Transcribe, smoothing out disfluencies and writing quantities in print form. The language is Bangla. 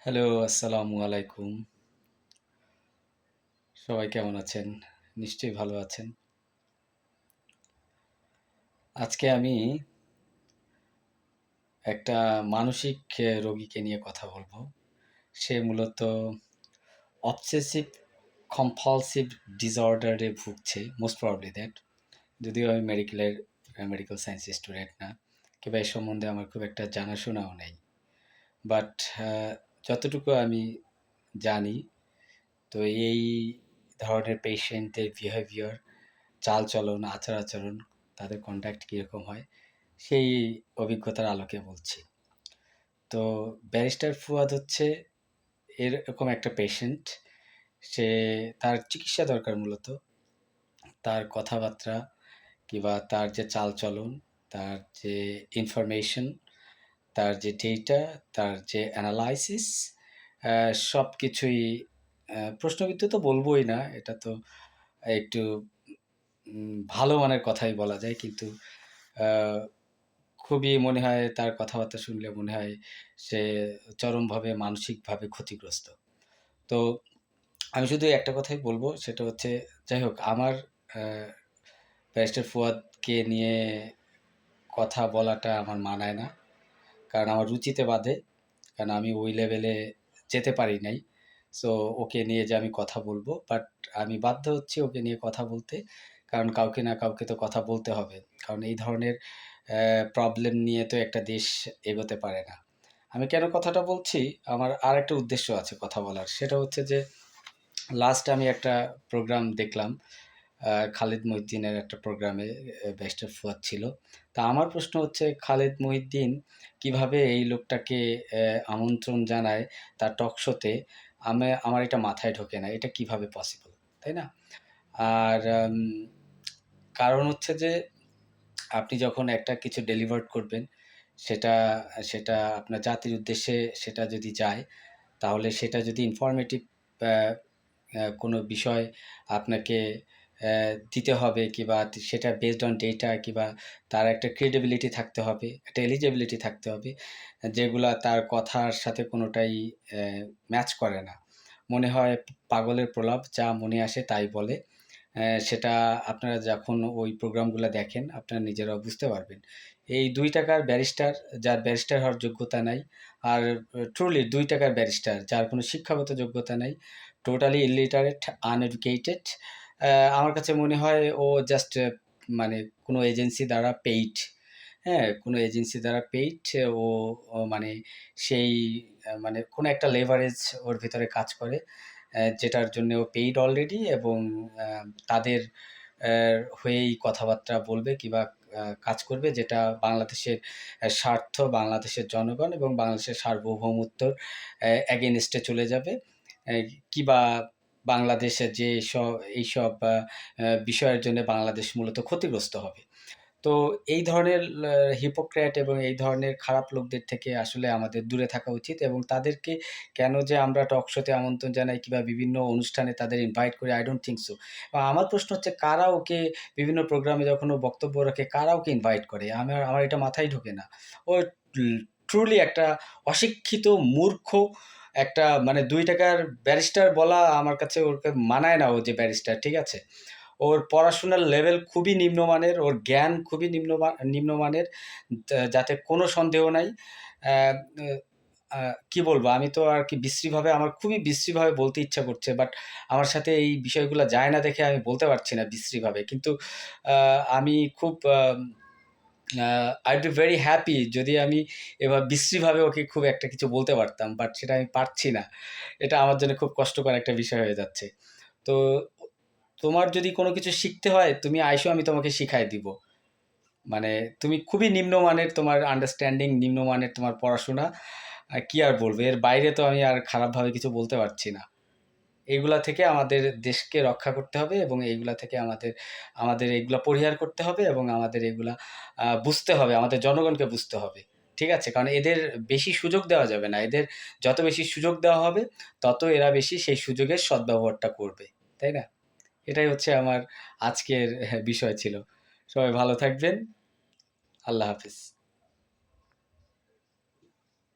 হ্যালো, আসসালামু আলাইকুম। সবাই কেমন আছেন? নিশ্চয়ই ভালো আছেন। আজকে আমি একটা মানসিক রোগীকে নিয়ে কথা বলব। সে মূলত অবসেসিভ কম্পালসিভ ডিসঅর্ডার এ ভুগছে, মোস্ট প্রবাবলি দ্যাট। যদিও আমি মেডিকেল সায়েন্স স্টুডেন্ট না, কিংবা এ সম্বন্ধে আমার খুব একটা জানাশোনাও নেই। বাট আ যতটুকু আমি জানি, তো এই ধরনের পেশেন্টের বিহেভিয়ার, চালচলন, আচার-আচরণ, তাদের কনডাক্ট কীরকম হয়, সেই অভিজ্ঞতার আলোকে বলছি। তো ব্যারিস্টার ফুয়াদ হচ্ছে এরকম একটা পেশেন্ট। সে তার চিকিৎসা দরকার মূলত। তার কথাবার্তা কিংবা তার যে চালচলন, তার যে ইনফরমেশন, তার যে ডেটা, তার যে অ্যানালাইসিস, আ সবকিছুই প্রশ্নবিদ্ধ তো বলবোই না। এটা তো একটু ভালো মানের কথাই বলা যায়। কিন্তু আ খুবই মনে হয়, তার কথাবার্তা শুনলে মনে হয় সে চরমভাবে মানসিকভাবে ক্ষতিগ্রস্ত। তো আমি শুধু একটা কথাই বলব, সেটা হচ্ছে, যাই হোক, আমার আ ব্যারিস্টার ফুয়াদকে নিয়ে কথা বলাটা আমার মানায় না। কারণ আমার রুচিতে বাধে। কারণ আমি ওই লেভেলে যেতে পারি নাই। সো ওকে নিয়ে যে আমি কথা বলব, বাট আমি বাধ্য হচ্ছি ওকে নিয়ে কথা বলতে। কারণ কাউকে না কাউকে তো কথা বলতে হবে। কারণ এই ধরনের প্রবলেম নিয়ে তো একটা দেশ এগোতে পারে না। আমি কেন কথাটা বলছি? আমার আরেকটা উদ্দেশ্য আছে কথা বলার। সেটা হচ্ছে যে, লাস্ট আমি একটা প্রোগ্রাম দেখলাম। খালিদ মহিউদ্দিনের একটা প্রোগ্রামে ব্যারিস্টার ফুয়াদ ছিল। তা আমার প্রশ্ন হচ্ছে, খালিদ মহিউদ্দিন কিভাবে এই লোকটাকে আমন্ত্রণ জানায় তার টক শোতে? আমার এটা মাথায় ঢোকে না। এটা কিভাবে পসিবল? তাই না? আর কারণ হচ্ছে যে, আপনি যখন একটা কিছু ডেলিভার্ড করবেন, সেটা সেটা আপনার জাতির উদ্দেশ্যে সেটা যদি যায়, তাহলে সেটা যদি ইনফরমেটিভ অ্যা কোনো বিষয় আপনাকে দিতে হবে, কিংবা সেটা বেসড অন ডেটা, কিংবা তার একটা ক্রেডিবিলিটি থাকতে হবে, একটা এলিজিবিলিটি থাকতে হবে, যেগুলা তার কথার সাথে কোনোটাই অ্যা ম্যাচ করে না। মনে হয় পাগলের প্রলাপ, যা মনে আসে তাই বলে। সেটা আপনারা যখন ওই প্রোগ্রামগুলা দেখেন, আপনারা নিজেরাও বুঝতে পারবেন। এই ৳২ ব্যারিস্টার, যার ব্যারিস্টার হওয়ার যোগ্যতা নাই, আর ট্রুলি ৳২ ব্যারিস্টার, যার কোনো শিক্ষাগত যোগ্যতা নাই, টোটালি ইলিটারেট, আনএডুকেটেড। আমার কাছে মনে হয় ও জাস্ট মানে কোনো এজেন্সি দ্বারা পেইড। হ্যাঁ? কোনো এজেন্সি দ্বারা পেইড। ও মানে সেই মানে কোনো একটা লেভারেজ ওর ভেতরে কাজ করে। যেটার জন্য ও পেইড অলরেডি, এবং আ তাদের হয়েই কথাবার্তা বলবে কিংবা কাজ করবে, যেটা বাংলাদেশের স্বার্থ, বাংলাদেশের জনগণ এবং বাংলাদেশের সার্বভৌমত্বর এগেইনস্ট এ চলে যাবে। কিংবা বাংলাদেশের যে এইসব বিষয়ের জন্য বাংলাদেশ মূলত ক্ষতিগ্রস্ত হবে। তো এই ধরনের হিপোক্রেট এবং এই ধরনের খারাপ লোকদের থেকে আসলে আমাদের দূরে থাকা উচিত, এবং তাদেরকে কেন যে আমরা টক শোতে আমন্ত্রণ জানাই কিংবা বিভিন্ন অনুষ্ঠানে তাদের ইনভাইট করি, I don't think so। বা আমার প্রশ্ন হচ্ছে, কারা ওকে বিভিন্ন প্রোগ্রামে যখন ও বক্তব্য রাখে, কারা ওকে ইনভাইট করে? আমার এটা মাথায় ঢোকে না। ও ট্রুলি একটা অশিক্ষিত মূর্খ, একটা মানে ৳২ ব্যারিস্টার বলা আমার কাছে ওকে মানায় না। ও যে ব্যারিস্টার, ঠিক আছে? ওর পড়াশোনার লেভেল খুবই নিম্নমানের, ওর জ্ঞান খুবই নিম্নমানের, যাতে কোনো সন্দেহ নাই। অ্যা আ কি বলবো? আমি তো আর কি বিশ্রীভাবে, আমার খুবই বিশ্রীভাবে বলতে ইচ্ছা করছে। বাট আমার সাথে এই বিষয়গুলা যায় না দেখে আমি বলতে পারছি না বিশ্রীভাবে। কিন্তু আ আমি খুব আ I'd be very happy যদি আমি বিশ্রীভাবে ওকে খুব একটা কিছু বলতে পারতাম। বাট সেটা আমি পারছি না। এটা আমার জন্য খুব কষ্টকর একটা বিষয় হয়ে যাচ্ছে। তো তোমার যদি কোনো কিছু শিখতে হয়, তুমি আইসো, আমি তোমাকে শিখায় দিব। মানে তুমি খুবই নিম্নমানের তোমার আন্ডারস্ট্যান্ডিং, নিম্নমানের তোমার পড়াশোনা। কি আর বলবো? এর বাইরে তো আমি আর খারাপভাবে কিছু বলতে পারছি না। এগুলা থেকে আমাদের দেশকে রক্ষা করতে হবে, এবং এইগুলা থেকে আমাদের এগুলা পরিহার করতে হবে, এবং আমাদের এগুলা বুঝতে হবে, আমাদের জনগণকে বুঝতে হবে। ঠিক আছে? কারণ এদের বেশি সুযোগ দেওয়া যাবে না। এদের যত বেশি সুযোগ দেওয়া হবে, তত এরা বেশি সেই সুযোগের সদ্ব্যবহারটা করবে। তাই না? এটাই হচ্ছে আমার আজকের বিষয় ছিল। সবাই ভালো থাকবেন। আল্লাহ হাফেজ।